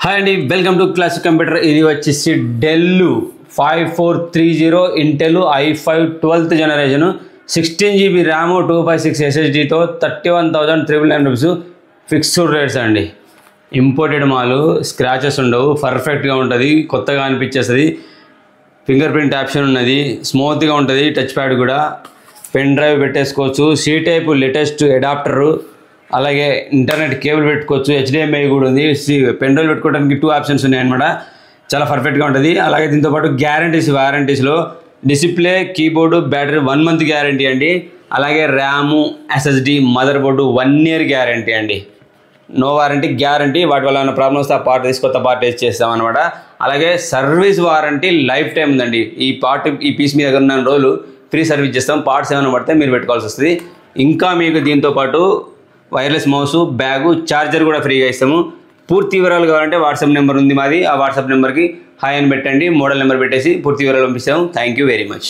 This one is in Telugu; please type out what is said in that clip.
హాయ్ అండి, వెల్కమ్ టు క్లాసిక్ కంప్యూటర్. ఇది వచ్చేసి Dell 5430 Intel i5 12th generation 16GB RAM 256 SSDతో 31,999 రూపీస్ ఫిక్స్డ్ రేట్స్ అండి. ఇంపోర్టెడ్ మాలు, స్క్రాచెస్ ఉండవు, పర్ఫెక్ట్గా ఉంటుంది, కొత్తగా అనిపించేస్తుంది. ఫింగర్ ప్రింట్ ఆప్షన్ ఉన్నది, స్మూత్గా ఉంటుంది. టచ్ ప్యాడ్ కూడా, పెన్ డ్రైవ్ పెట్టేసుకోవచ్చు. సి టైప్ లేటెస్ట్ అడాప్టరు, అలాగే ఇంటర్నెట్ కేబుల్ పెట్టుకోవచ్చు. HDMI కూడా ఉంది. పెన్ డ్రైవ్ పెట్టుకోవడానికి 2 ఆప్షన్స్ ఉన్నాయన్నమాట. చాలా పర్ఫెక్ట్గా ఉంటుంది. అలాగే దీంతోపాటు వారంటీస్లో display, keyboard, battery 1 month guarantee అండి. అలాగే RAM, SSD, motherboard 1 year guarantee అండి. No warranty, guarantee. వాటి వల్ల ఏమైనా ప్రాబ్లమ్ వస్తే ఆ పార్ట్ తీసి కొత్త పార్ట్ వేసి చేస్తామన్నమాట. అలాగే సర్వీస్ వారంటీ లైఫ్ టైం ఉందండి. ఈ పీస్ మీ దగ్గర ఉన్న రోజులు ఫ్రీ సర్వీస్ చేస్తాం. పార్ట్స్ ఏమైనా పడితే మీరు పెట్టుకోవాల్సి వస్తుంది. ఇంకా మీకు దీంతోపాటు వైర్లెస్ మౌస్, బ్యాగు, ఛార్జర్ కూడా ఫ్రీగా ఇస్తాము. పూర్తి వివరాలు కావాలంటే వాట్సాప్ నెంబర్ ఉంది మాది. ఆ వాట్సాప్ నెంబర్కి హాయ్ అని పెట్టండి, మోడల్ నెంబర్ పెట్టేసి పూర్తి వివరాలు పంపిస్తాము. Thank you very much.